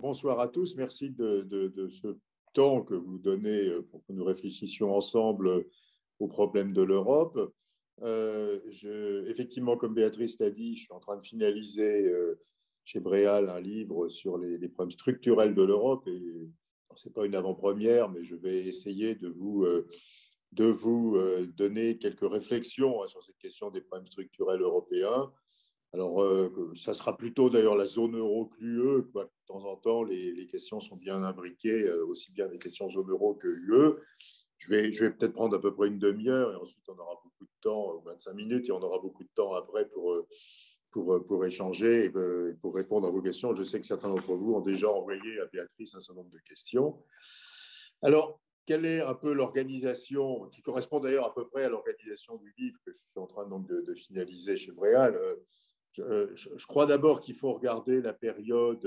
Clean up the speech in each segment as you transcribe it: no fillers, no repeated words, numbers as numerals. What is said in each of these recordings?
Bonsoir à tous. Merci de ce temps que vous donnez pour que nous réfléchissions ensemble aux problèmes de l'Europe. Effectivement, comme Béatrice l'a dit, je suis en train de finaliser chez Bréal un livre sur les problèmes structurels de l'Europe. Et ce n'est pas une avant-première, mais je vais essayer de vous donner quelques réflexions sur cette question des problèmes structurels européens. Alors, ça sera plutôt d'ailleurs la zone euro que l'UE. De temps en temps, les questions sont bien imbriquées, aussi bien les questions zone euro que UE. Je vais peut-être prendre à peu près une demi-heure et ensuite on aura beaucoup de temps, 25 minutes, et on aura beaucoup de temps après pour échanger et pour répondre à vos questions. Je sais que certains d'entre vous ont déjà envoyé à Béatrice un certain nombre de questions. Alors, quelle est un peu l'organisation, qui correspond d'ailleurs à peu près à l'organisation du livre que je suis en train donc de finaliser chez Bréal. Je crois d'abord qu'il faut regarder la période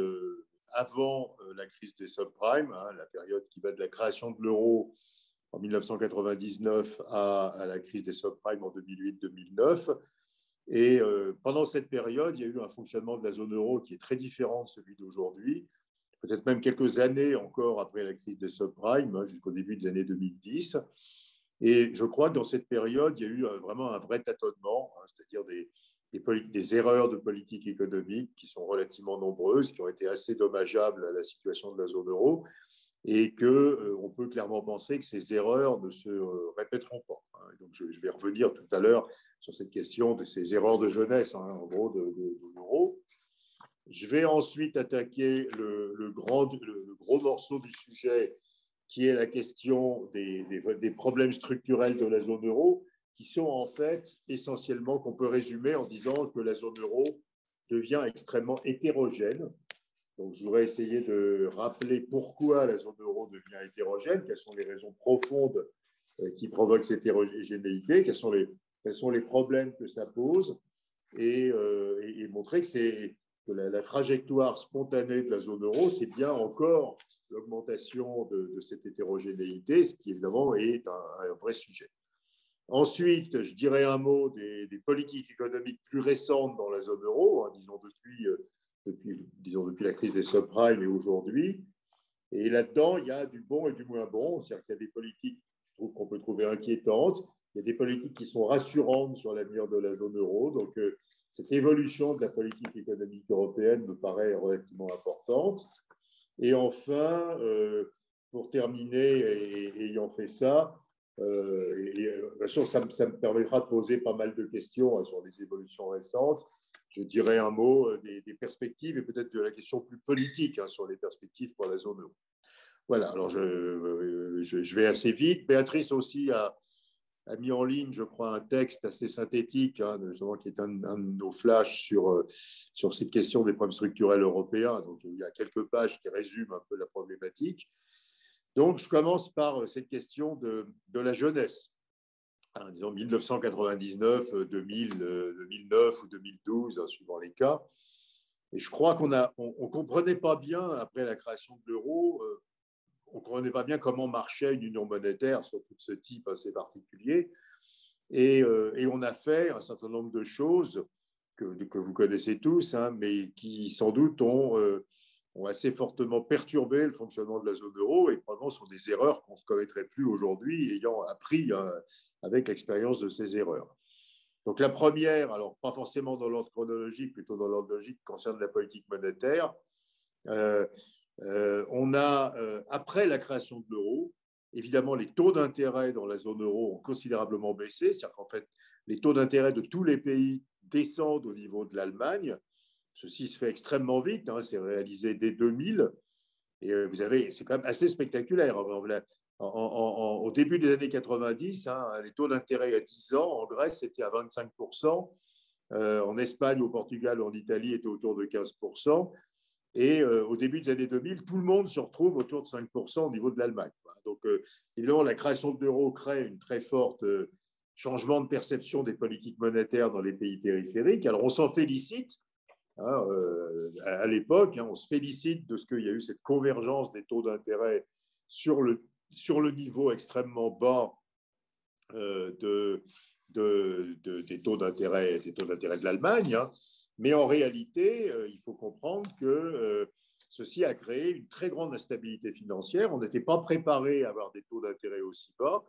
avant la crise des subprimes, la période qui va de la création de l'euro en 1999 à la crise des subprimes en 2008-2009. Et pendant cette période, il y a eu un fonctionnement de la zone euro qui est très différent de celui d'aujourd'hui, peut-être même quelques années encore après la crise des subprimes, jusqu'au début des années 2010. Et je crois que dans cette période, il y a eu vraiment un vrai tâtonnement, c'est-à-dire des erreurs de politique économique qui sont relativement nombreuses, qui ont été assez dommageables à la situation de la zone euro, et qu'on peut clairement penser que ces erreurs ne se répéteront pas. Donc je vais revenir tout à l'heure sur cette question de ces erreurs de jeunesse, en gros, de l'euro. Je vais ensuite attaquer le gros morceau du sujet, qui est la question des problèmes structurels de la zone euro, qui sont en fait essentiellement, qu'on peut résumer en disant que la zone euro devient extrêmement hétérogène. Donc, je voudrais essayer de rappeler pourquoi la zone euro devient hétérogène, quelles sont les raisons profondes qui provoquent cette hétérogénéité, quels sont les problèmes que ça pose, et montrer que la trajectoire spontanée de la zone euro, c'est bien encore l'augmentation de cette hétérogénéité, ce qui évidemment est un vrai sujet. Ensuite, je dirais un mot des politiques économiques plus récentes dans la zone euro, disons depuis la crise des subprimes et aujourd'hui. Et là-dedans, il y a du bon et du moins bon. C'est-à-dire qu'il y a des politiques, je trouve qu'on peut trouver inquiétantes. Il y a des politiques qui sont rassurantes sur l'avenir de la zone euro. Donc, cette évolution de la politique économique européenne me paraît relativement importante. Et enfin, pour terminer, ayant fait ça, bien sûr, ça me permettra de poser pas mal de questions sur les évolutions récentes. Je dirais un mot des perspectives et peut-être de la question plus politique sur les perspectives pour la zone euro. Voilà, alors je vais assez vite. Béatrice aussi a mis en ligne, je crois, un texte assez synthétique, justement, qui est un de nos flashs sur cette question des problèmes structurels européens. Donc, il y a quelques pages qui résument un peu la problématique. Donc, je commence par cette question de la jeunesse. Disons 1999, 2009 ou 2012, suivant les cas. Et je crois qu'on ne comprenait pas bien, après la création de l'euro, on ne comprenait pas bien comment marchait une union monétaire, surtout de ce type assez particulier. Et on a fait un certain nombre de choses que vous connaissez tous, mais qui sans doute ont assez fortement perturbé le fonctionnement de la zone euro et probablement sont des erreurs qu'on ne commettrait plus aujourd'hui, ayant appris avec l'expérience de ces erreurs. Donc la première, alors pas forcément dans l'ordre chronologique, plutôt dans l'ordre logique, concerne la politique monétaire. On a, après la création de l'euro, évidemment, les taux d'intérêt dans la zone euro ont considérablement baissé. C'est-à-dire qu'en fait, les taux d'intérêt de tous les pays descendent au niveau de l'Allemagne. Ceci se fait extrêmement vite. C'est réalisé dès 2000. Et c'est quand même assez spectaculaire. Au début des années 90, les taux d'intérêt à 10 ans, en Grèce, c'était à 25%. En Espagne, au Portugal, en Italie, était autour de 15%. Et au début des années 2000, tout le monde se retrouve autour de 5% au niveau de l'Allemagne. Donc, évidemment, la création de l'euro crée une très forte changement de perception des politiques monétaires dans les pays périphériques. Alors, on s'en félicite. À l'époque, on se félicite de ce qu'il y a eu cette convergence des taux d'intérêt sur le niveau extrêmement bas des taux d'intérêt de l'Allemagne. Mais en réalité, il faut comprendre que ceci a créé une très grande instabilité financière. On n'était pas préparé à avoir des taux d'intérêt aussi bas.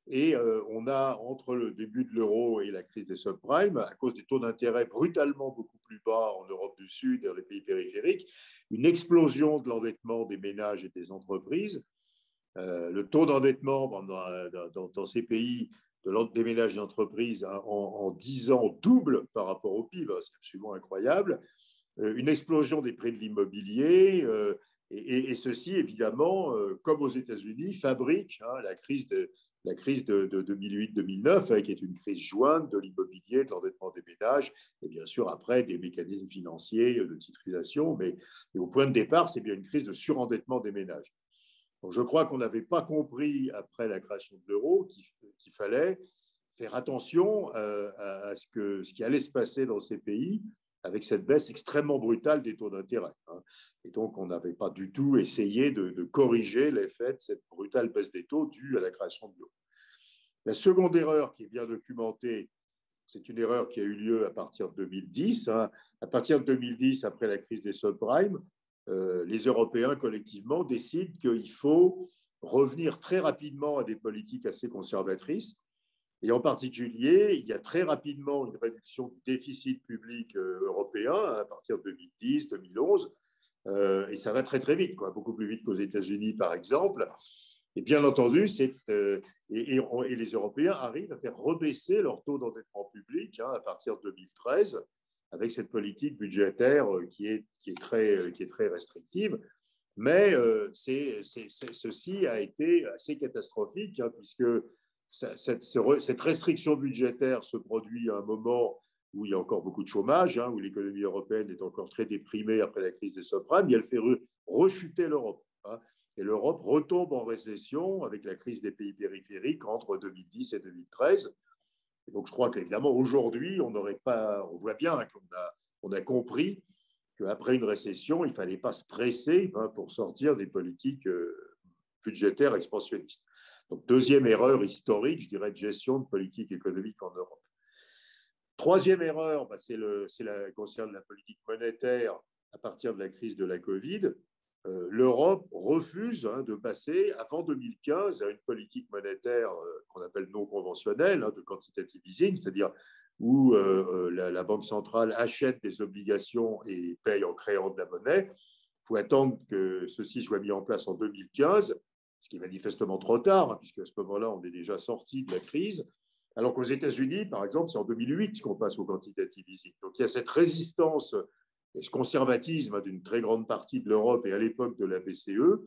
Et on a, entre le début de l'euro et la crise des subprimes, à cause des taux d'intérêt brutalement beaucoup plus bas en Europe du Sud et dans les pays périphériques, une explosion de l'endettement des ménages et des entreprises. Le taux d'endettement dans ces pays des ménages et des entreprises en 10 ans double par rapport au PIB. C'est absolument incroyable. Une explosion des prix de l'immobilier. Et ceci, évidemment, comme aux États-Unis, fabrique la crise de 2008-2009, qui est une crise jointe de l'immobilier, de l'endettement des ménages, et bien sûr, après, des mécanismes financiers de titrisation. Mais au point de départ, c'est bien une crise de surendettement des ménages. Donc, je crois qu'on n'avait pas compris, après la création de l'euro, qu'il fallait faire attention à ce qui allait se passer dans ces pays avec cette baisse extrêmement brutale des taux d'intérêt. Et donc, on n'avait pas du tout essayé de corriger l'effet de cette brutale baisse des taux due à la création de l'euro. La seconde erreur qui est bien documentée, c'est une erreur qui a eu lieu à partir de 2010. À partir de 2010, après la crise des subprimes, les Européens collectivement décident qu'il faut revenir très rapidement à des politiques assez conservatrices. Et en particulier, il y a très rapidement une réduction du déficit public européen à partir de 2010, 2011. Et ça va très, très vite, beaucoup plus vite qu'aux États-Unis, par exemple. Et bien entendu, et les Européens arrivent à faire rebaisser leur taux d'endettement public à partir de 2013, avec cette politique budgétaire qui est très restrictive. Mais ceci a été assez catastrophique, puisque cette restriction budgétaire se produit à un moment où il y a encore beaucoup de chômage, où l'économie européenne est encore très déprimée après la crise des subprimes, et elle fait rechuter l'Europe. Et l'Europe retombe en récession avec la crise des pays périphériques entre 2010 et 2013. Et donc, je crois qu'évidemment, aujourd'hui, on voit bien qu'on a compris qu'après une récession, il ne fallait pas se presser pour sortir des politiques budgétaires expansionnistes. Donc, deuxième erreur historique, je dirais, de gestion de politique économique en Europe. Troisième erreur, concerne la politique monétaire à partir de la crise de la Covid. L'Europe refuse de passer, avant 2015, à une politique monétaire qu'on appelle non conventionnelle, de quantitative easing, c'est-à-dire où la Banque centrale achète des obligations et paye en créant de la monnaie. Il faut attendre que ceci soit mis en place en 2015, ce qui est manifestement trop tard, puisque à ce moment-là, on est déjà sorti de la crise. Alors qu'aux États-Unis, par exemple, c'est en 2008 qu'on passe au quantitative easing. Donc il y a cette résistance et ce conservatisme d'une très grande partie de l'Europe et à l'époque de la BCE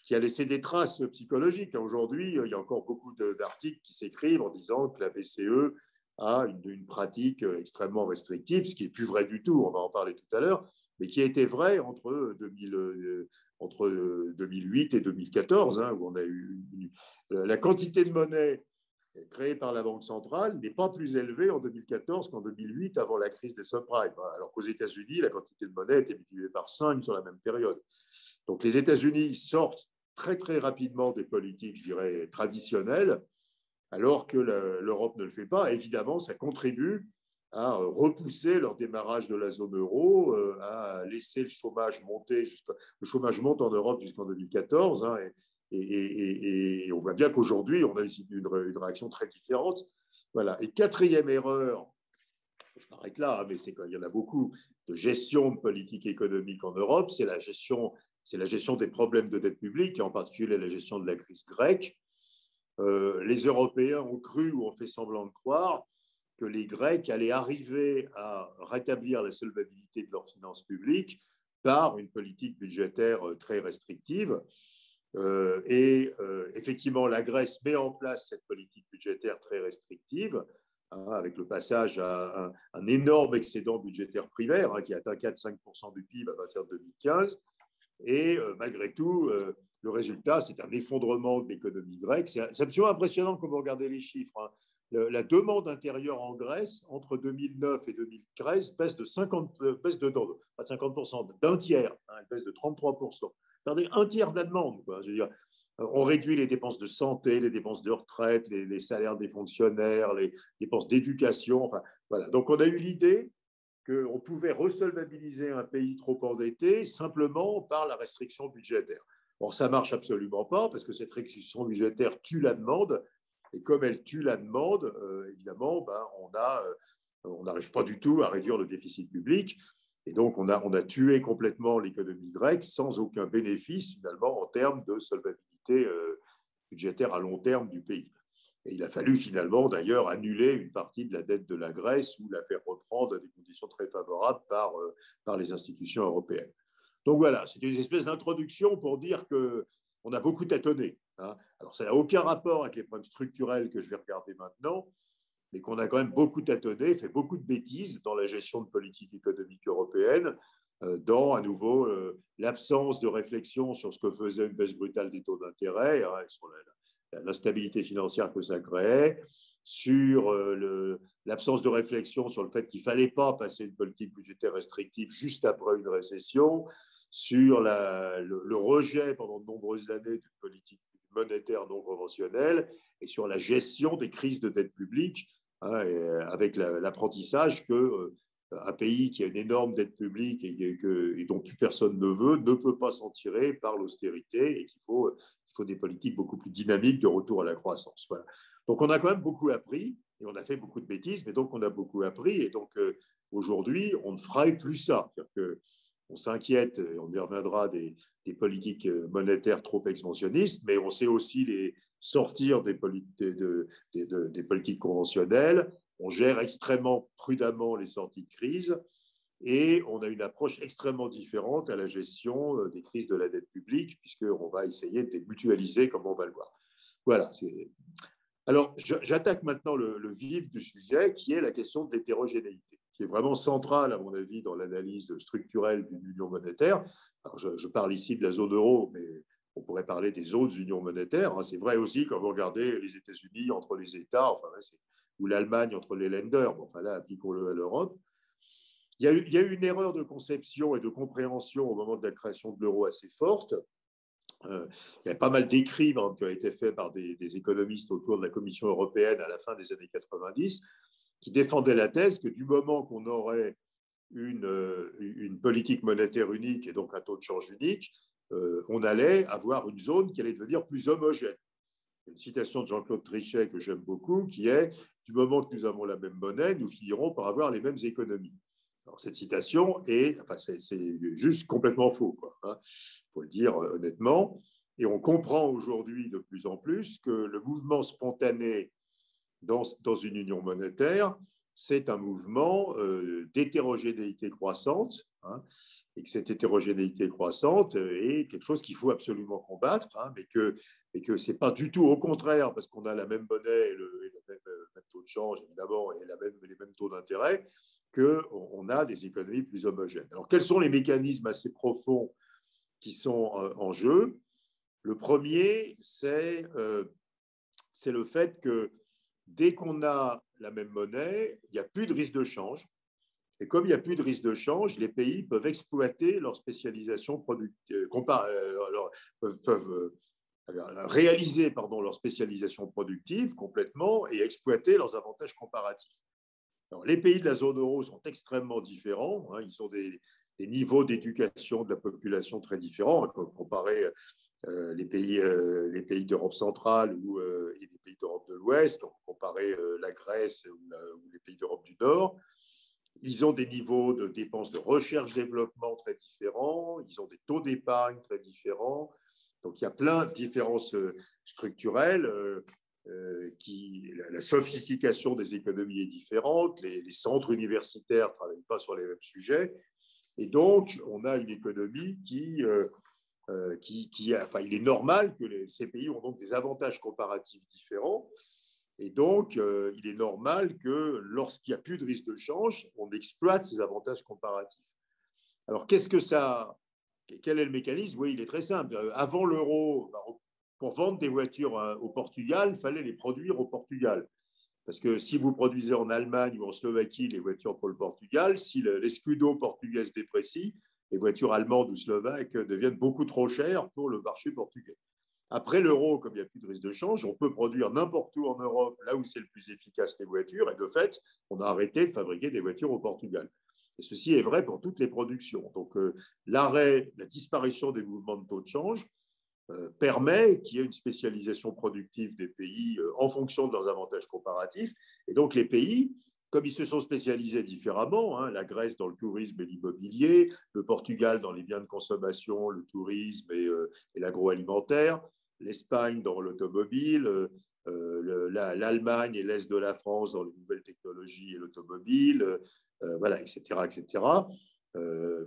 qui a laissé des traces psychologiques. Aujourd'hui, il y a encore beaucoup d'articles qui s'écrivent en disant que la BCE a une pratique extrêmement restrictive, ce qui n'est plus vrai du tout, on va en parler tout à l'heure, mais qui a été vrai entre 2008 et 2014, où on a eu la quantité de monnaie créée par la Banque centrale n'est pas plus élevée en 2014 qu'en 2008 avant la crise des subprimes, alors qu'aux États-Unis, la quantité de monnaie était multipliée par 5 sur la même période. Donc les États-Unis sortent très très rapidement des politiques, je dirais, traditionnelles, alors que l'Europe ne le fait pas. Évidemment, ça contribue à repousser leur démarrage de la zone euro, à laisser le chômage monter. Le chômage monte en Europe jusqu'en 2014, et on voit bien qu'aujourd'hui, on a ici une réaction très différente. Voilà. Et quatrième erreur, je m'arrête là, mais il y en a beaucoup, de gestion de politique économique en Europe, c'est la gestion des problèmes de dette publique, et en particulier la gestion de la crise grecque. Les Européens ont cru ou ont fait semblant de croire que les Grecs allaient arriver à rétablir la solvabilité de leurs finances publiques par une politique budgétaire très restrictive. Effectivement, la Grèce met en place cette politique budgétaire très restrictive, avec le passage à un énorme excédent budgétaire primaire qui atteint 4-5% du PIB à partir de 2015. Et malgré tout, le résultat, c'est un effondrement de l'économie grecque. C'est absolument impressionnant quand vous regardez les chiffres. La demande intérieure en Grèce, entre 2009 et 2013, baisse de 50%, d'un tiers. Elle baisse de 33%. Regardez, un tiers de la demande. Je veux dire, on réduit les dépenses de santé, les dépenses de retraite, les salaires des fonctionnaires, les dépenses d'éducation. Enfin, voilà. Donc, on a eu l'idée qu'on pouvait resolvabiliser un pays trop endetté simplement par la restriction budgétaire. Or, ça ne marche absolument pas parce que cette restriction budgétaire tue la demande. Et comme elle tue la demande, évidemment, on n'arrive pas du tout à réduire le déficit public. Et donc, on a tué complètement l'économie grecque sans aucun bénéfice, finalement, en termes de solvabilité budgétaire à long terme du pays. Et il a fallu finalement, d'ailleurs, annuler une partie de la dette de la Grèce ou la faire reprendre à des conditions très favorables par les institutions européennes. Donc voilà, c'est une espèce d'introduction pour dire qu'on a beaucoup tâtonné. Hein. Alors, ça n'a aucun rapport avec les problèmes structurels que je vais regarder maintenant, mais qu'on a quand même beaucoup tâtonné, fait beaucoup de bêtises dans la gestion de politique économique européenne, dans, à nouveau, l'absence de réflexion sur ce que faisait une baisse brutale des taux d'intérêt, hein, sur l'instabilité financière que ça créait, sur l'absence de réflexion sur le fait qu'il ne fallait pas passer une politique budgétaire restrictive juste après une récession, sur le rejet pendant de nombreuses années d'une politique monétaire non conventionnelle et sur la gestion des crises de dette publique, hein, avec l'apprentissage qu'un pays qui a une énorme dette publique et dont plus personne ne veut ne peut pas s'en tirer par l'austérité et qu'il faut des politiques beaucoup plus dynamiques de retour à la croissance. Voilà. Donc on a quand même beaucoup appris et on a fait beaucoup de bêtises, mais donc on a beaucoup appris et donc aujourd'hui on ne ferait plus ça. C'est-à-dire que on s'inquiète, on y reviendra, des politiques monétaires trop expansionnistes, mais on sait aussi les sortir des politiques conventionnelles. On gère extrêmement prudemment les sorties de crise et on a une approche extrêmement différente à la gestion des crises de la dette publique, puisqu'on va essayer de mutualiser comme on va le voir. Voilà. Alors, j'attaque maintenant le vif du sujet, qui est la question de l'hétérogénéité, qui est vraiment centrale, à mon avis, dans l'analyse structurelle d'une union monétaire. Alors, je parle ici de la zone euro, mais on pourrait parler des autres unions monétaires. C'est vrai aussi quand vous regardez les États-Unis entre les États, ou l'Allemagne entre les lenders. Bon, enfin là, appliquons-le à l'Europe. Il y a eu une erreur de conception et de compréhension au moment de la création de l'euro assez forte. Il y a pas mal d'écrits qui ont été faits par des économistes autour de la Commission européenne à la fin des années 90 qui défendaient la thèse que du moment qu'on aurait une politique monétaire unique et donc un taux de change unique, on allait avoir une zone qui allait devenir plus homogène. Une citation de Jean-Claude Trichet que j'aime beaucoup qui est « Du moment que nous avons la même monnaie, nous finirons par avoir les mêmes économies ». Alors, cette citation c'est juste complètement faux, quoi, hein, faut le dire honnêtement. Et on comprend aujourd'hui de plus en plus que le mouvement spontané dans une union monétaire, c'est un mouvement d'hétérogénéité croissante, hein, et que cette hétérogénéité croissante est quelque chose qu'il faut absolument combattre, hein, mais que ce n'est pas du tout au contraire, parce qu'on a la même monnaie et le même taux de change, évidemment, et les mêmes taux d'intérêt, qu'on a des économies plus homogènes. Alors, quels sont les mécanismes assez profonds qui sont en jeu? Le premier, c'est le fait que dès qu'on a la même monnaie, il n'y a plus de risque de change. Et comme il n'y a plus de risque de change, les pays peuvent exploiter leur spécialisation productive, peuvent réaliser leur spécialisation productive complètement et exploiter leurs avantages comparatifs. Alors, les pays de la zone euro sont extrêmement différents. Hein, ils ont des niveaux d'éducation de la population très différents. On peut comparer les pays d'Europe centrale et les pays d'Europe de l'Ouest. On peut comparer la Grèce ou les pays d'Europe du Nord. Ils ont des niveaux de dépenses de recherche-développement très différents. Ils ont des taux d'épargne très différents. Donc, il y a plein de différences structurelles. La sophistication des économies est différente, les centres universitaires ne travaillent pas sur les mêmes sujets, et donc on a une économie il est normal que ces pays ont donc des avantages comparatifs différents, et donc il est normal que lorsqu'il n'y a plus de risque de change, on exploite ces avantages comparatifs. Alors quel est le mécanisme? Oui, il est très simple. Avant l'euro, pour vendre des voitures au Portugal, il fallait les produire au Portugal. Parce que si vous produisez en Allemagne ou en Slovaquie les voitures pour le Portugal, si l'escudo portugais se déprécie, les voitures allemandes ou slovaques deviennent beaucoup trop chères pour le marché portugais. Après l'euro, comme il n'y a plus de risque de change, on peut produire n'importe où en Europe, là où c'est le plus efficace les voitures, et de fait, on a arrêté de fabriquer des voitures au Portugal. Et ceci est vrai pour toutes les productions. Donc, l'arrêt, la disparition des mouvements de taux de change permet qu'il y ait une spécialisation productive des pays en fonction de leurs avantages comparatifs. Et donc, les pays, comme ils se sont spécialisés différemment, hein, la Grèce dans le tourisme et l'immobilier, le Portugal dans les biens de consommation, le tourisme et l'agroalimentaire, l'Espagne dans l'automobile, l'Allemagne et l'Est de la France dans les nouvelles technologies et l'automobile, voilà, etc., etc.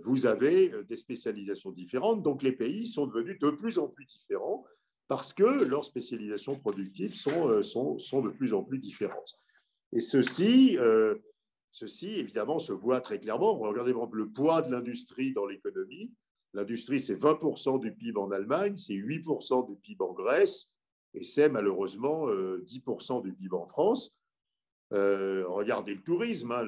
Vous avez des spécialisations différentes. Donc, les pays sont devenus de plus en plus différents parce que leurs spécialisations productives sont de plus en plus différentes. Et ceci, évidemment, se voit très clairement. Regardez, par exemple, le poids de l'industrie dans l'économie. L'industrie, c'est 20% du PIB en Allemagne, c'est 8% du PIB en Grèce, et c'est malheureusement 10% du PIB en France. Regardez le tourisme, hein,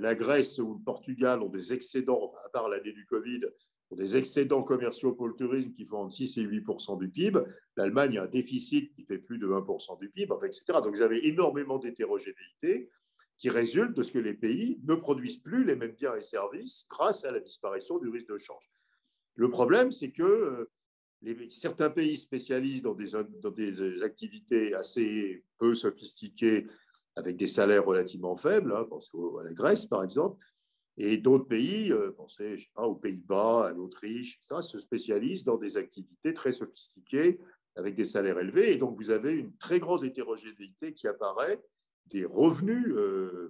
la Grèce ou le Portugal ont des excédents, à part l'année du Covid, ont des excédents commerciaux pour le tourisme qui font entre 6 et 8% du PIB. L'Allemagne a un déficit qui fait plus de 20% du PIB, etc. Donc vous avez énormément d'hétérogénéité qui résulte de ce que les pays ne produisent plus les mêmes biens et services grâce à la disparition du risque de change. Le problème, c'est que certains pays spécialisent dans des activités assez peu sophistiquées avec des salaires relativement faibles, hein, pensez à la Grèce par exemple, et d'autres pays, pensez je sais pas, aux Pays-Bas, à l'Autriche, ça se spécialisent dans des activités très sophistiquées avec des salaires élevés, et donc vous avez une très grande hétérogénéité qui apparaît des revenus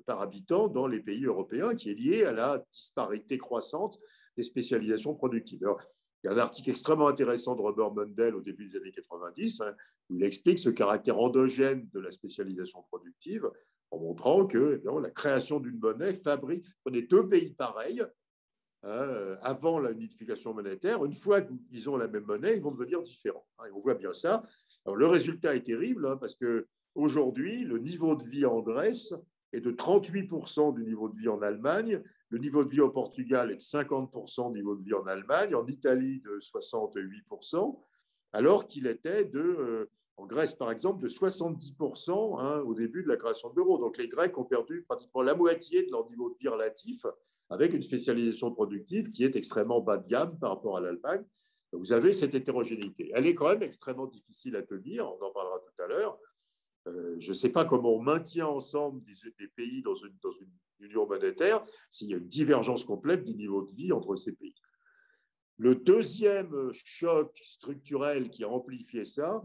par habitant dans les pays européens qui est liée à la disparité croissante des spécialisations productives. Alors, il y a un article extrêmement intéressant de Robert Mundell au début des années 90, hein, où il explique ce caractère endogène de la spécialisation productive en montrant que la création d'une monnaie fabrique, prenez deux pays pareils, avant la unification monétaire, une fois qu'ils ont la même monnaie, ils vont devenir différents. Hein, et on voit bien ça. Alors, le résultat est terrible hein, parce qu'aujourd'hui, le niveau de vie en Grèce est de 38% du niveau de vie en Allemagne. Le niveau de vie au Portugal est de 50% du niveau de vie en Allemagne, en Italie de 68%, alors qu'il était en Grèce, par exemple, de 70% hein, au début de la création de l'euro. Donc les Grecs ont perdu pratiquement la moitié de leur niveau de vie relatif avec une spécialisation productive qui est extrêmement bas de gamme par rapport à l'Allemagne. Vous avez cette hétérogénéité. Elle est quand même extrêmement difficile à tenir, on en parlera tout à l'heure. Je ne sais pas comment on maintient ensemble des pays dans une union monétaire s'il y a une divergence complète du niveau de vie entre ces pays. Le deuxième choc structurel qui a amplifié ça,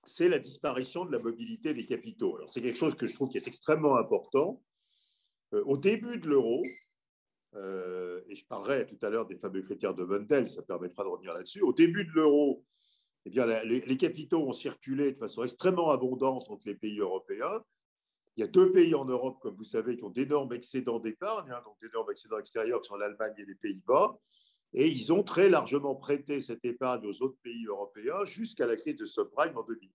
c'est la disparition de la mobilité des capitaux. Alors, c'est quelque chose que je trouve qui est extrêmement important. Au début de l'euro, et je parlerai tout à l'heure des fameux critères de Mundell, ça permettra de revenir là-dessus. Au début de l'euro, eh bien, les capitaux ont circulé de façon extrêmement abondante entre les pays européens. Il y a deux pays en Europe, comme vous savez, qui ont d'énormes excédents d'épargne, hein, donc d'énormes excédents extérieurs, qui sont l'Allemagne et les Pays-Bas. Et ils ont très largement prêté cette épargne aux autres pays européens jusqu'à la crise de subprime en 2008.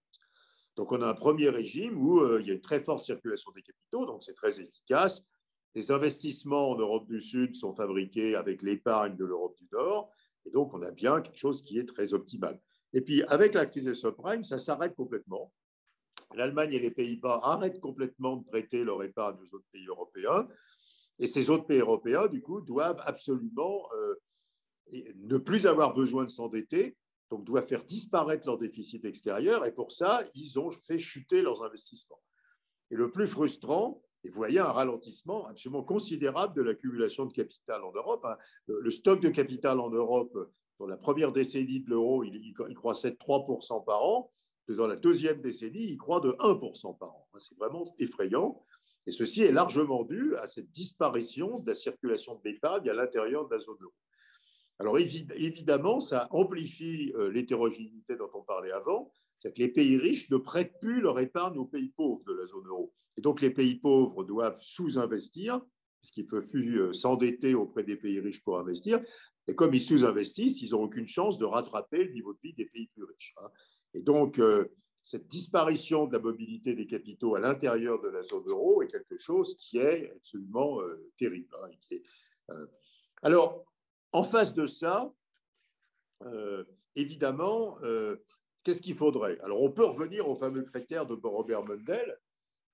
Donc, on a un premier régime où il y a une très forte circulation des capitaux, donc c'est très efficace. Les investissements en Europe du Sud sont fabriqués avec l'épargne de l'Europe du Nord. Et donc, on a bien quelque chose qui est très optimal. Et puis, avec la crise des subprimes, ça s'arrête complètement. L'Allemagne et les Pays-Bas arrêtent complètement de prêter leur épargne aux autres pays européens. Et ces autres pays européens, du coup, doivent absolument ne plus avoir besoin de s'endetter, donc doivent faire disparaître leur déficit extérieur. Et pour ça, ils ont fait chuter leurs investissements. Et le plus frustrant, et vous voyez un ralentissement absolument considérable de l'accumulation de capital en Europe. Hein. Le stock de capital en Europe, dans la première décennie de l'euro, il croissait de 3% par an. Dans la deuxième décennie, il croît de 1% par an. C'est vraiment effrayant. Et ceci est largement dû à cette disparition de la circulation de l'épargne à l'intérieur de la zone euro. Alors évidemment, ça amplifie l'hétérogénéité dont on parlait avant. C'est-à-dire que les pays riches ne prêtent plus leur épargne aux pays pauvres de la zone euro. Et donc les pays pauvres doivent sous-investir, puisqu'ils ne peuvent plus s'endetter auprès des pays riches pour investir. Et comme ils sous-investissent, ils n'ont aucune chance de rattraper le niveau de vie des pays plus riches. Hein. Et donc, cette disparition de la mobilité des capitaux à l'intérieur de la zone euro est quelque chose qui est absolument terrible. Hein, alors, en face de ça, évidemment, qu'est-ce qu'il faudrait? Alors, on peut revenir aux fameux critères de Robert Mundell,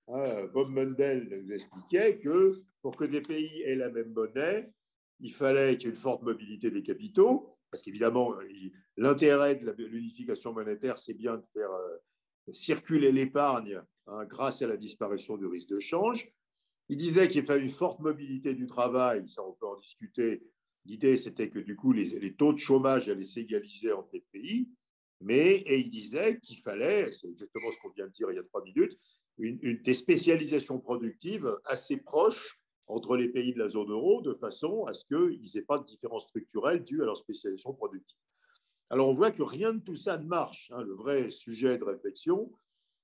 Bob Mundell nous expliquait que pour que des pays aient la même monnaie, il fallait qu'il y ait une forte mobilité des capitaux, parce qu'évidemment, l'intérêt de l'unification monétaire, c'est bien de faire circuler l'épargne grâce à la disparition du risque de change. Il disait qu'il fallait une forte mobilité du travail, ça on peut en discuter. L'idée, c'était que du coup, les taux de chômage allaient s'égaliser entre les pays, et il disait qu'il fallait, c'est exactement ce qu'on vient de dire il y a 3 minutes, des spécialisations productives assez proches entre les pays de la zone euro, de façon à ce qu'ils n'aient pas de différences structurelles dues à leur spécialisation productive. Alors on voit que rien de tout ça ne marche. Le vrai sujet de réflexion,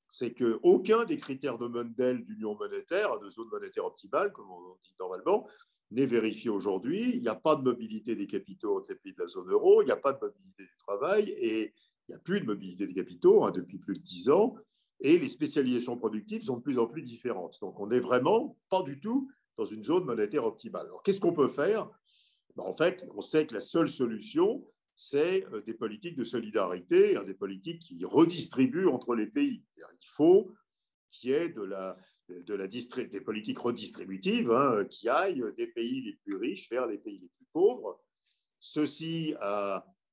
c'est qu'aucun des critères de Mundell d'union monétaire, de zone monétaire optimale, comme on dit normalement, n'est vérifié aujourd'hui. Il n'y a pas de mobilité des capitaux entre les pays de la zone euro, il n'y a pas de mobilité du travail et il n'y a plus de mobilité des capitaux depuis plus de 10 ans. Et les spécialisations productives sont de plus en plus différentes. Donc on n'est vraiment pas du tout dans une zone monétaire optimale. Alors qu'est-ce qu'on peut faire? En fait, on sait que la seule solution, c'est des politiques de solidarité, des politiques qui redistribuent entre les pays. Il faut qu'il y ait des politiques redistributives qui aillent des pays les plus riches vers les pays les plus pauvres. Ceci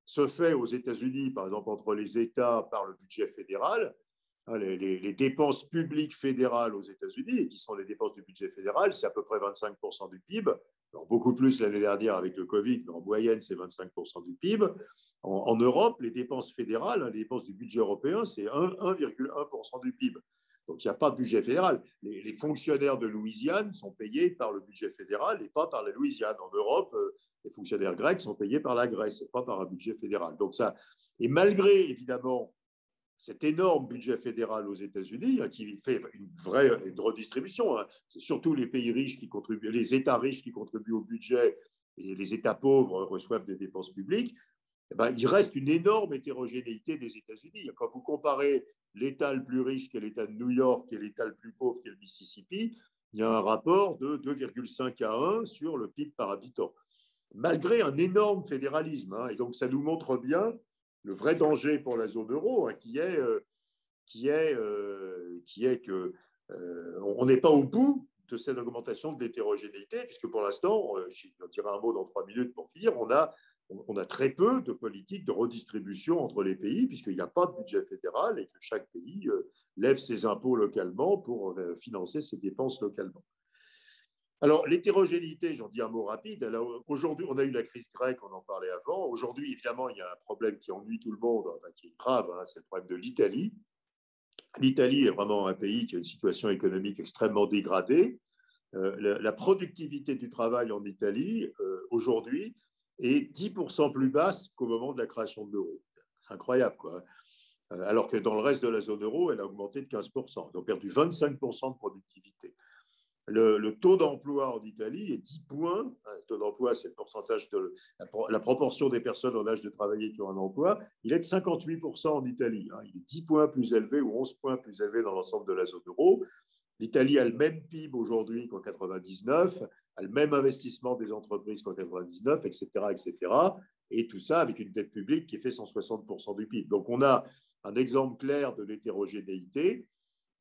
se fait aux États-Unis, par exemple, entre les États par le budget fédéral. Les dépenses publiques fédérales aux États-Unis, et qui sont les dépenses du budget fédéral, c'est à peu près 25% du PIB. Alors, beaucoup plus l'année dernière avec le Covid, mais en moyenne, c'est 25% du PIB. En Europe, les dépenses fédérales, les dépenses du budget européen, c'est 1,1% du PIB. Donc, il n'y a pas de budget fédéral. Les fonctionnaires de Louisiane sont payés par le budget fédéral et pas par la Louisiane. En Europe, les fonctionnaires grecs sont payés par la Grèce et pas par un budget fédéral. Donc ça, et malgré, évidemment, cet énorme budget fédéral aux États-Unis qui fait une vraie redistribution. C'est surtout les pays riches qui contribuent, les États riches qui contribuent au budget et les États pauvres reçoivent des dépenses publiques. Il reste une énorme hétérogénéité des États-Unis. Quand vous comparez l'État le plus riche qui est l'État de New York et l'État le plus pauvre qui est le Mississippi, il y a un rapport de 2,5 à 1 sur le PIB par habitant, malgré un énorme fédéralisme. Et donc, ça nous montre bien le vrai danger pour la zone euro, qui est que on n'est pas au bout de cette augmentation de l'hétérogénéité, puisque pour l'instant, je dirai un mot dans 3 minutes pour finir, on a très peu de politiques de redistribution entre les pays, puisqu'il n'y a pas de budget fédéral et que chaque pays lève ses impôts localement pour financer ses dépenses localement. Alors, l'hétérogénéité, j'en dis un mot rapide. Aujourd'hui, on a eu la crise grecque, on en parlait avant. Aujourd'hui, évidemment, il y a un problème qui ennuie tout le monde, qui est grave, c'est le problème de l'Italie. L'Italie est vraiment un pays qui a une situation économique extrêmement dégradée. La productivité du travail en Italie, aujourd'hui, est 10% plus basse qu'au moment de la création de l'euro. C'est incroyable, quoi. Alors que dans le reste de la zone euro, elle a augmenté de 15%. Ils ont perdu 25% de productivité. Le taux d'emploi en Italie est 10 points. Le taux d'emploi, c'est le pourcentage de la proportion des personnes en âge de travailler qui ont un emploi. Il est de 58% en Italie. Il est 10 points plus élevé ou 11 points plus élevé dans l'ensemble de la zone euro. L'Italie a le même PIB aujourd'hui qu'en 99, a le même investissement des entreprises qu'en 99, etc., etc. Et tout ça avec une dette publique qui fait 160% du PIB. Donc on a un exemple clair de l'hétérogénéité.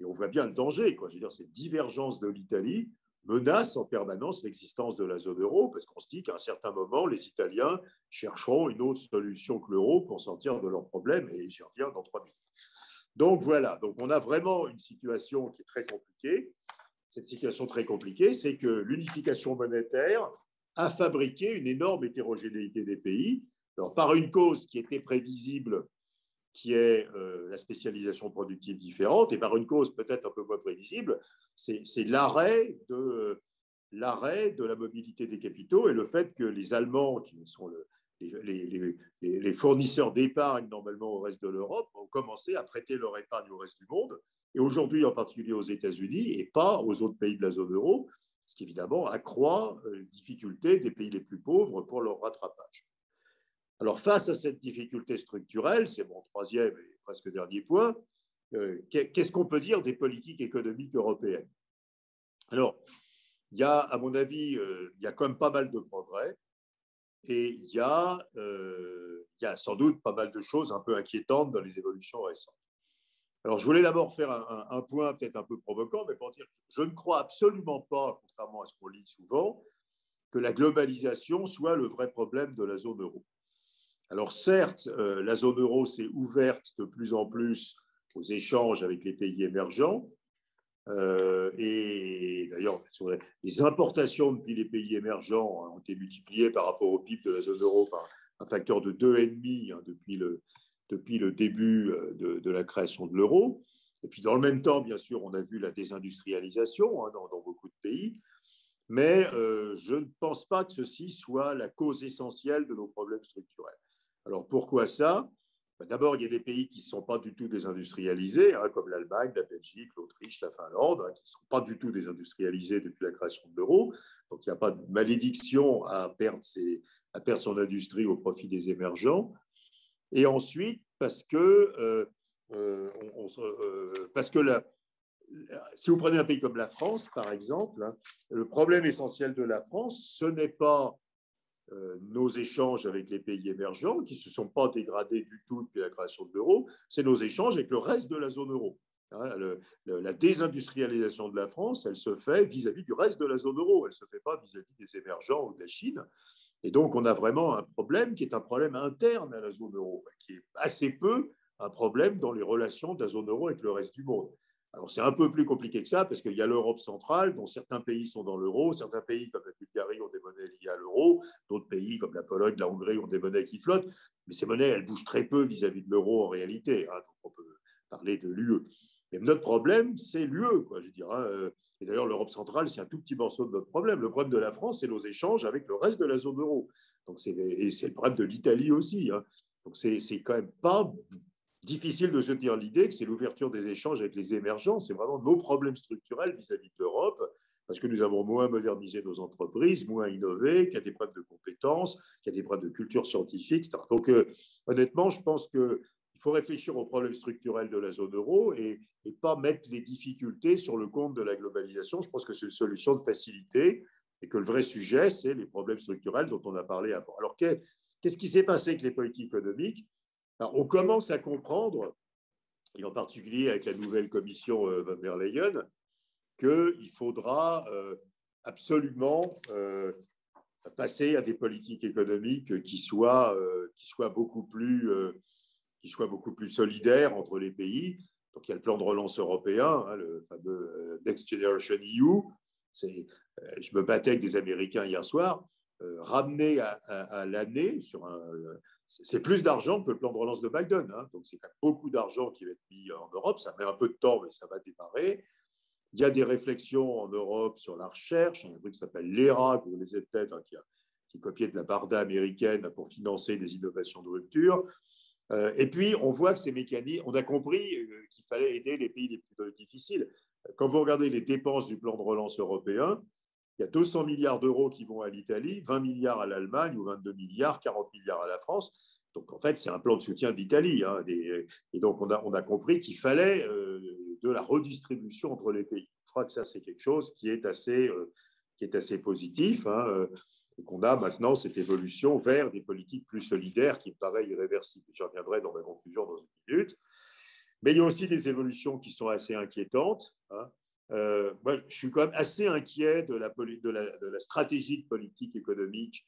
Et on voit bien le danger, quoi. Je veux dire, cette divergence de l'Italie menace en permanence l'existence de la zone euro, parce qu'on se dit qu'à un certain moment, les Italiens chercheront une autre solution que l'euro pour sortir de leurs problèmes, et j'y reviens dans 3 minutes. Donc voilà, donc on a vraiment une situation qui est très compliquée. Cette situation très compliquée, c'est que l'unification monétaire a fabriqué une énorme hétérogénéité des pays. Alors, par une cause qui était prévisible, qui est la spécialisation productive différente, et par une cause peut-être un peu moins prévisible, c'est l'arrêt de la mobilité des capitaux et le fait que les Allemands, qui sont les fournisseurs d'épargne normalement au reste de l'Europe, ont commencé à prêter leur épargne au reste du monde, et aujourd'hui en particulier aux États-Unis et pas aux autres pays de la zone euro, ce qui évidemment accroît les difficultés des pays les plus pauvres pour leur rattrapage. Alors, face à cette difficulté structurelle, c'est mon troisième et presque dernier point, qu'est-ce qu'on peut dire des politiques économiques européennes? Alors, il y a, à mon avis, il y a quand même pas mal de progrès et il y a sans doute pas mal de choses un peu inquiétantes dans les évolutions récentes. Alors, je voulais d'abord faire un point peut-être un peu provoquant, mais pour dire que je ne crois absolument pas, contrairement à ce qu'on lit souvent, que la globalisation soit le vrai problème de la zone euro. Alors certes, la zone euro s'est ouverte de plus en plus aux échanges avec les pays émergents. Et d'ailleurs, les importations depuis les pays émergents ont été multipliées par rapport au PIB de la zone euro par un facteur de 2,5 depuis le début de la création de l'euro. Et puis dans le même temps, bien sûr, on a vu la désindustrialisation dans beaucoup de pays. Mais je ne pense pas que ceci soit la cause essentielle de nos problèmes structurels. Alors pourquoi ça? D'abord, il y a des pays qui ne sont pas du tout désindustrialisés, comme l'Allemagne, la Belgique, l'Autriche, la Finlande, qui ne sont pas du tout désindustrialisés depuis la création de l'euro. Donc il n'y a pas de malédiction à perdre son industrie au profit des émergents. Et ensuite, parce que si vous prenez un pays comme la France, par exemple, le problème essentiel de la France, ce n'est pas nos échanges avec les pays émergents, qui ne se sont pas dégradés du tout depuis la création de l'euro, c'est nos échanges avec le reste de la zone euro. La désindustrialisation de la France, elle se fait vis-à-vis du reste de la zone euro, elle ne se fait pas vis-à-vis des émergents ou de la Chine. Et donc, on a vraiment un problème qui est un problème interne à la zone euro, qui est assez peu un problème dans les relations de la zone euro avec le reste du monde. Alors, c'est un peu plus compliqué que ça, parce qu'il y a l'Europe centrale, dont certains pays sont dans l'euro, certains pays comme la Bulgarie ont des monnaies liées à l'euro, d'autres pays comme la Pologne, la Hongrie ont des monnaies qui flottent, mais ces monnaies, elles bougent très peu vis-à-vis de l'euro en réalité, donc on peut parler de l'UE. Mais notre problème, c'est l'UE, quoi, je dirais. Et d'ailleurs, l'Europe centrale, c'est un tout petit morceau de notre problème. Le problème de la France, c'est nos échanges avec le reste de la zone euro. Et c'est le problème de l'Italie aussi. Donc, c'est quand même pas difficile de se dire l'idée que c'est l'ouverture des échanges avec les émergents. C'est vraiment nos problèmes structurels vis-à-vis de l'Europe, parce que nous avons moins modernisé nos entreprises, moins innové, qu'il y a des problèmes de compétences, qu'il y a des problèmes de culture scientifique, etc. Donc, honnêtement, je pense qu'il faut réfléchir aux problèmes structurels de la zone euro et pas mettre les difficultés sur le compte de la globalisation. Je pense que c'est une solution de facilité et que le vrai sujet, c'est les problèmes structurels dont on a parlé avant. Alors, qu'est-ce qui s'est passé avec les politiques économiques? Alors, on commence à comprendre, et en particulier avec la nouvelle commission von der Leyen, qu'il faudra absolument passer à des politiques économiques qui soient beaucoup plus solidaires entre les pays. Donc, il y a le plan de relance européen, le fameux Next Generation EU. Je me battais avec des Américains hier soir. Ramener à l'année c'est plus d'argent que le plan de relance de Biden. Donc, c'est quand même beaucoup d'argent qui va être mis en Europe. Ça met un peu de temps, mais ça va démarrer. Il y a des réflexions en Europe sur la recherche. Il y a un truc qui s'appelle l'ERA, que vous connaissez peut-être, qui est copié de la BARDA américaine pour financer des innovations de rupture. Et puis, on voit que ces mécanismes, on a compris qu'il fallait aider les pays les plus difficiles. Quand vous regardez les dépenses du plan de relance européen, il y a 200 milliards d'euros qui vont à l'Italie, 20 milliards à l'Allemagne ou 22 milliards, 40 milliards à la France. Donc, en fait, c'est un plan de soutien de l'Italie. Et donc, on a compris qu'il fallait de la redistribution entre les pays. Je crois que ça, c'est quelque chose qui est assez positif. Et qu'on a maintenant cette évolution vers des politiques plus solidaires qui me paraît irréversible. J'en reviendrai dans ma conclusion dans une minute. Mais il y a aussi des évolutions qui sont assez inquiétantes. Moi, je suis quand même assez inquiet de la stratégie de politique économique,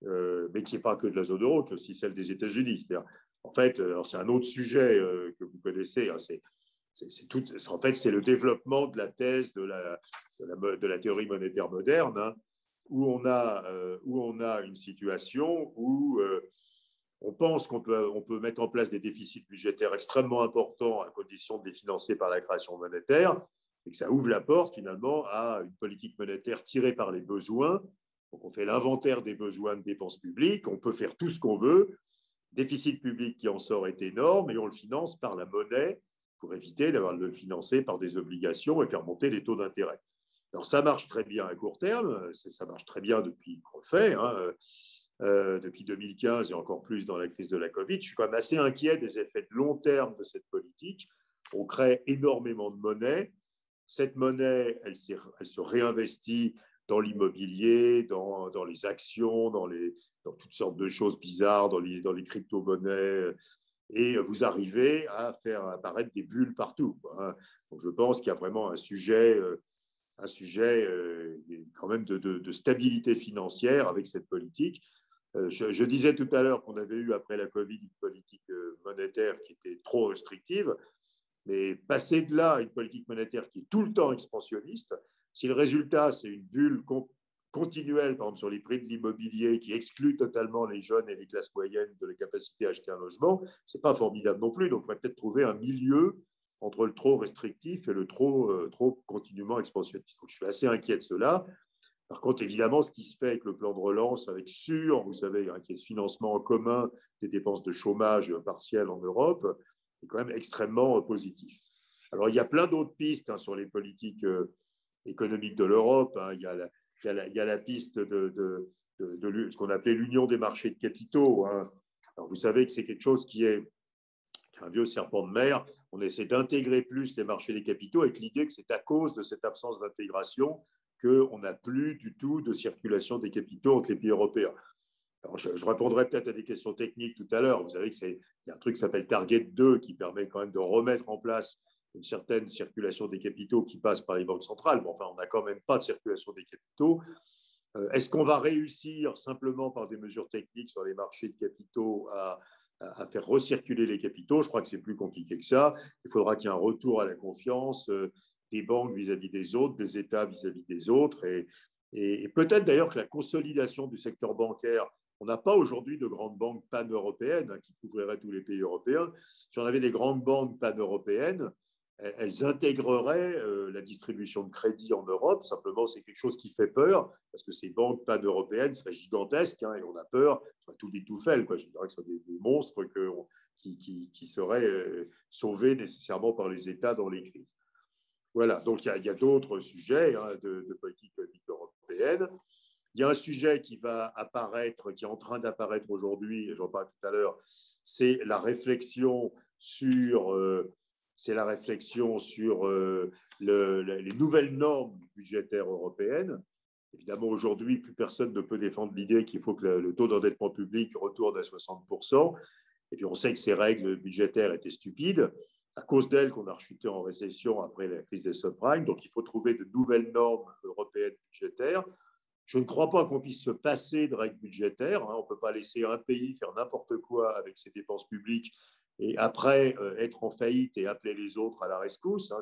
mais qui n'est pas que de la zone euro, qui est aussi celle des États-Unis. En fait, c'est un autre sujet que vous connaissez. En fait, c'est le développement de la thèse de la théorie monétaire moderne, où on a une situation où on pense qu'on peut mettre en place des déficits budgétaires extrêmement importants à condition de les financer par la création monétaire, et que ça ouvre la porte finalement à une politique monétaire tirée par les besoins. Donc on fait l'inventaire des besoins de dépenses publiques, on peut faire tout ce qu'on veut. Déficit public qui en sort est énorme et on le finance par la monnaie pour éviter d'avoir le financer par des obligations et faire monter les taux d'intérêt. Alors ça marche très bien à court terme, ça marche très bien depuis qu'on le fait, depuis 2015 et encore plus dans la crise de la Covid. Je suis quand même assez inquiet des effets de long terme de cette politique. On crée énormément de monnaie. Cette monnaie, elle se réinvestit dans l'immobilier, dans les actions, dans toutes sortes de choses bizarres, dans les crypto-monnaies. et vous arrivez à faire apparaître des bulles partout, quoi. Donc je pense qu'il y a vraiment un sujet quand même de stabilité financière avec cette politique. Je disais tout à l'heure qu'on avait eu après la Covid une politique monétaire qui était trop restrictive, mais passer de là à une politique monétaire qui est tout le temps expansionniste, si le résultat c'est une bulle continuelle, par exemple sur les prix de l'immobilier qui exclut totalement les jeunes et les classes moyennes de la capacité à acheter un logement, c'est pas formidable non plus. Donc il faudrait peut-être trouver un milieu entre le trop restrictif et le trop continuellement expansionniste. Donc je suis assez inquiet de cela. Par contre, évidemment, ce qui se fait avec le plan de relance, avec vous savez, qui est ce financement en commun des dépenses de chômage partiel en Europe, est quand même extrêmement positif. Alors, il y a plein d'autres pistes sur les politiques économiques de l'Europe. Il y a la piste de ce qu'on appelait l'union des marchés de capitaux. Alors, vous savez que c'est quelque chose qui est un vieux serpent de mer. On essaie d'intégrer plus les marchés des capitaux avec l'idée que c'est à cause de cette absence d'intégration qu'on n'a plus du tout de circulation des capitaux entre les pays européens. Alors, je répondrai peut-être à des questions techniques tout à l'heure. Vous savez qu'il y a un truc qui s'appelle Target 2 qui permet quand même de remettre en place une certaine circulation des capitaux qui passe par les banques centrales. Mais enfin, on n'a quand même pas de circulation des capitaux. Est-ce qu'on va réussir simplement par des mesures techniques sur les marchés de capitaux à faire recirculer les capitaux? Je crois que c'est plus compliqué que ça. Il faudra qu'il y ait un retour à la confiance des banques vis-à-vis des autres, des États vis-à-vis des autres. Et peut-être d'ailleurs que la consolidation du secteur bancaire, on n'a pas aujourd'hui de grandes banques pan-européennes qui couvriraient tous les pays européens. Si on avait des grandes banques pan-européennes, elles intégreraient la distribution de crédit en Europe. Simplement, c'est quelque chose qui fait peur, parce que ces banques pan-européennes seraient gigantesques, et on a peur, tout dit tout fait, quoi. Je dirais que ce sont des monstres qui seraient sauvés nécessairement par les États dans les crises. Voilà, donc il y a d'autres sujets de politique économique européenne. Il y a un sujet qui va apparaître, qui est en train d'apparaître aujourd'hui, et j'en parle tout à l'heure, c'est la réflexion sur les nouvelles normes budgétaires européennes. Évidemment, aujourd'hui, plus personne ne peut défendre l'idée qu'il faut que le taux d'endettement public retourne à 60%. Et puis, on sait que ces règles budgétaires étaient stupides. À cause d'elles, qu'on a rechuté en récession après la crise des subprimes. Donc, il faut trouver de nouvelles normes européennes budgétaires. Je ne crois pas qu'on puisse se passer de règles budgétaires. On ne peut pas laisser un pays faire n'importe quoi avec ses dépenses publiques et après être en faillite et appeler les autres à la rescousse.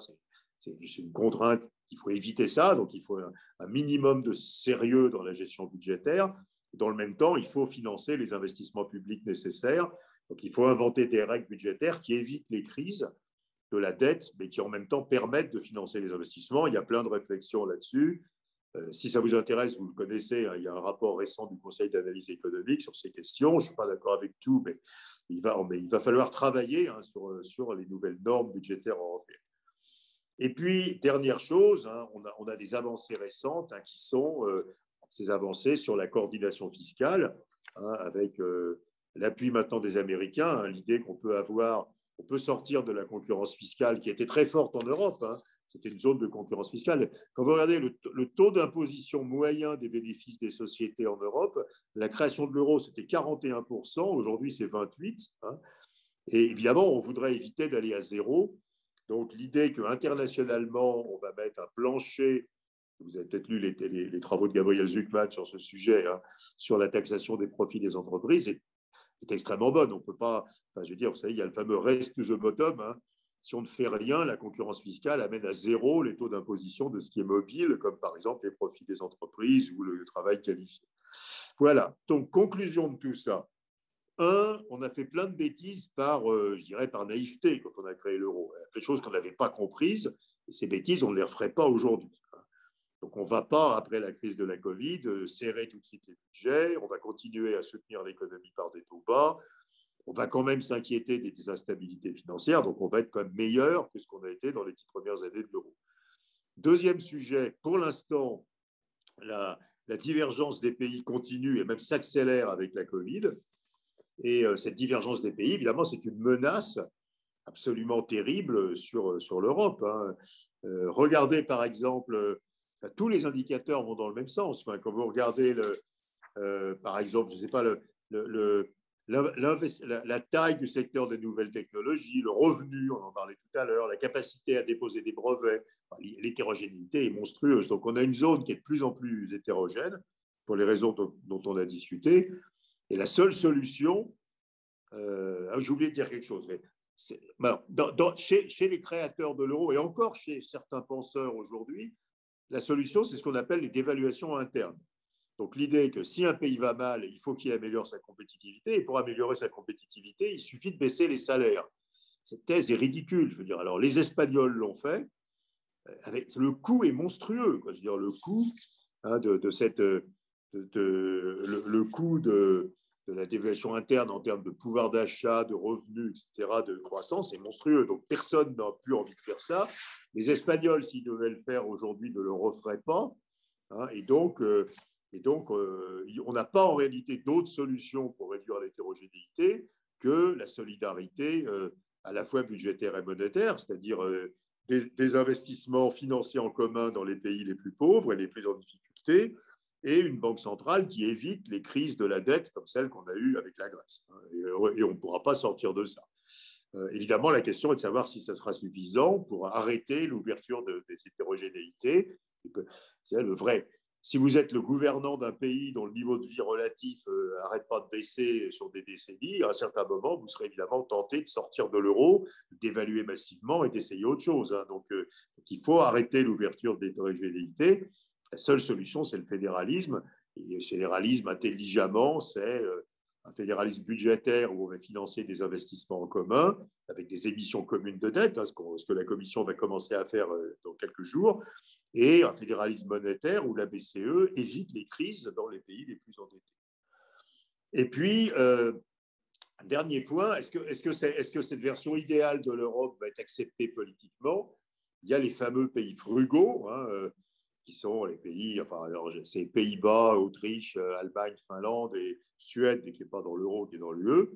C'est une contrainte. Il faut éviter ça. Donc, il faut un minimum de sérieux dans la gestion budgétaire. Dans le même temps, il faut financer les investissements publics nécessaires. Donc, il faut inventer des règles budgétaires qui évitent les crises de la dette, mais qui en même temps permettent de financer les investissements. Il y a plein de réflexions là-dessus. Si ça vous intéresse, vous le connaissez, il y a un rapport récent du Conseil d'analyse économique sur ces questions. Je ne suis pas d'accord avec tout, mais il va falloir travailler sur les nouvelles normes budgétaires européennes. Et puis, dernière chose, on a des avancées récentes qui sont ces avancées sur la coordination fiscale, avec l'appui maintenant des Américains, l'idée qu'on peut on peut sortir de la concurrence fiscale qui était très forte en Europe. C'était une zone de concurrence fiscale. Quand vous regardez le taux d'imposition moyen des bénéfices des sociétés en Europe, la création de l'euro, c'était 41%, aujourd'hui c'est 28%. Et évidemment, on voudrait éviter d'aller à zéro. Donc l'idée qu'internationalement, on va mettre un plancher, vous avez peut-être lu les travaux de Gabriel Zucman sur ce sujet, sur la taxation des profits des entreprises, est extrêmement bonne. On peut pas, je veux dire, vous savez, il y a le fameux race to the bottom. Si on ne fait rien, la concurrence fiscale amène à zéro les taux d'imposition de ce qui est mobile, comme par exemple les profits des entreprises ou le travail qualifié. Voilà. Donc, conclusion de tout ça. On a fait plein de bêtises je dirais, par naïveté quand on a créé l'euro. Il y a plein de choses qu'on n'avait pas comprises, et ces bêtises, on ne les referait pas aujourd'hui. Donc, on ne va pas, après la crise de la Covid, serrer tout de suite les budgets. On va continuer à soutenir l'économie par des taux bas. On va quand même s'inquiéter des instabilités financières. Donc, on va être quand même meilleur que ce qu'on a été dans les 10 premières années de l'euro. Deuxième sujet, pour l'instant, la divergence des pays continue et même s'accélère avec la Covid. Et cette divergence des pays, évidemment, c'est une menace absolument terrible sur l'Europe. Regardez, par exemple, tous les indicateurs vont dans le même sens. Quand vous regardez, par exemple, je ne sais pas, la taille du secteur des nouvelles technologies, le revenu, on en parlait tout à l'heure, la capacité à déposer des brevets, l'hétérogénéité est monstrueuse. Donc on a une zone qui est de plus en plus hétérogène pour les raisons dont on a discuté. Et la seule solution, j'ai oublié de dire quelque chose, mais chez les créateurs de l'euro et encore chez certains penseurs aujourd'hui, la solution, c'est ce qu'on appelle les dévaluations internes. Donc l'idée est que si un pays va mal, il faut qu'il améliore sa compétitivité. Et pour améliorer sa compétitivité, il suffit de baisser les salaires. Cette thèse est ridicule. Je veux dire, alors les Espagnols l'ont fait. Le coût est monstrueux. Quoi. Je veux dire, le coût le coût de la dévaluation interne en termes de pouvoir d'achat, de revenus, etc., de croissance est monstrueux. Donc personne n'a plus envie de faire ça. Les Espagnols, s'ils devaient le faire aujourd'hui, ne le referaient pas. Et donc, on n'a pas en réalité d'autres solutions pour réduire l'hétérogénéité que la solidarité à la fois budgétaire et monétaire, c'est-à-dire des investissements financiers en commun dans les pays les plus pauvres et les plus en difficulté, et une banque centrale qui évite les crises de la dette comme celle qu'on a eue avec la Grèce. Et on ne pourra pas sortir de ça. Évidemment, la question est de savoir si ça sera suffisant pour arrêter l'ouverture des hétérogénéités. C'est le vrai. Si vous êtes le gouvernant d'un pays dont le niveau de vie relatif n'arrête pas de baisser sur des décennies, à un certain moment, vous serez évidemment tenté de sortir de l'euro, d'évaluer massivement et d'essayer autre chose. Donc, il faut arrêter l'ouverture des hétérogénéités. La seule solution, c'est le fédéralisme. Et le fédéralisme, intelligemment, c'est un fédéralisme budgétaire où on va financer des investissements en commun avec des émissions communes de dette, ce que la Commission va commencer à faire dans quelques jours, et un fédéralisme monétaire où la BCE évite les crises dans les pays les plus endettés. Et puis, dernier point, est-ce que cette version idéale de l'Europe va être acceptée politiquement? Il y a les fameux pays frugaux, qui sont les pays, c'est Pays-Bas, Autriche, Allemagne, Finlande et Suède, qui n'est pas dans l'euro, qui est dans l'UE.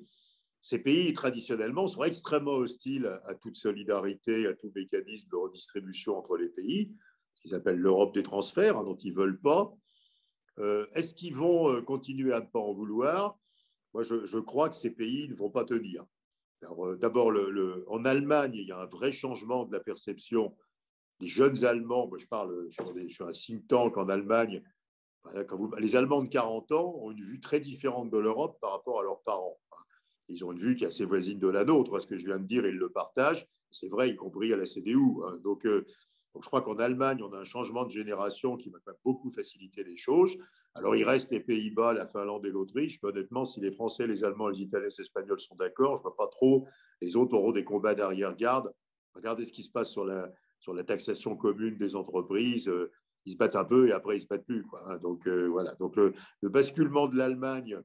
Ces pays, traditionnellement, sont extrêmement hostiles à toute solidarité, à tout mécanisme de redistribution entre les pays, ce qu'ils appellent l'Europe des transferts, dont ils ne veulent pas. Est-ce qu'ils vont continuer à ne pas en vouloir? Moi, je crois que ces pays ne vont pas tenir. D'abord, en Allemagne, il y a un vrai changement de la perception. Les jeunes Allemands, moi je suis un think tank en Allemagne, les Allemands de 40 ans ont une vue très différente de l'Europe par rapport à leurs parents. Ils ont une vue qui est assez voisine de la nôtre. Ce que je viens de dire, ils le partagent. C'est vrai, y compris à la CDU. Donc, je crois qu'en Allemagne, on a un changement de génération qui va beaucoup faciliter les choses. Alors, il reste les Pays-Bas, la Finlande et l'Autriche. Honnêtement, si les Français, les Allemands, les Italiens, les Espagnols sont d'accord, je ne vois pas trop. Les autres auront des combats d'arrière-garde. Regardez ce qui se passe sur la taxation commune des entreprises. Ils se battent un peu et après, ils ne se battent plus. Donc, voilà. Donc, le basculement de l'Allemagne,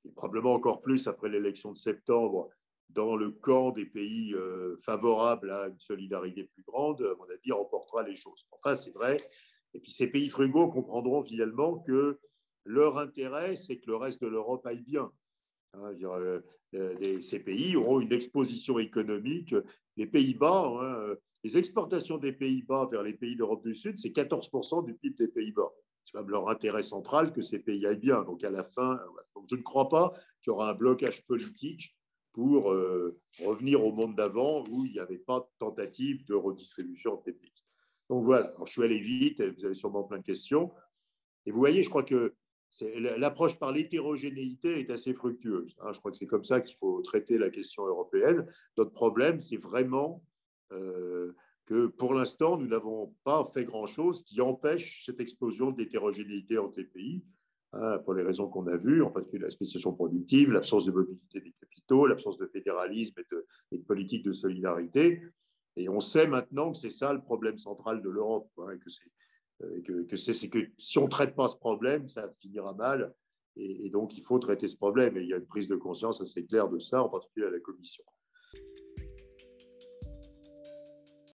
et probablement encore plus après l'élection de septembre, dans le camp des pays favorables à une solidarité plus grande, à mon avis, remportera les choses. Enfin, c'est vrai. Et puis, ces pays frugaux comprendront finalement que leur intérêt, c'est que le reste de l'Europe aille bien. Ces pays auront une exposition économique. Les Pays-Bas, les exportations des Pays-Bas vers les pays d'Europe du Sud, c'est 14% du PIB des Pays-Bas. C'est quand même leur intérêt central que ces pays aillent bien. Donc, à la fin, donc je ne crois pas qu'il y aura un blocage politique pour revenir au monde d'avant où il n'y avait pas de tentative de redistribution entre les pays. Donc, voilà. Alors, je suis allé vite, vous avez sûrement plein de questions. Et vous voyez, je crois que l'approche par l'hétérogénéité est assez fructueuse. Je crois que c'est comme ça qu'il faut traiter la question européenne. Notre problème, c'est vraiment que pour l'instant, nous n'avons pas fait grand-chose qui empêche cette explosion d'hétérogénéité entre les pays, pour les raisons qu'on a vues, en particulier la spécialisation productive, l'absence de mobilité des capitaux, l'absence de fédéralisme et de politique de solidarité. Et on sait maintenant que c'est ça le problème central de l'Europe, que si on ne traite pas ce problème, ça finira mal. Et donc, il faut traiter ce problème. Et il y a une prise de conscience assez claire de ça, en particulier à la Commission.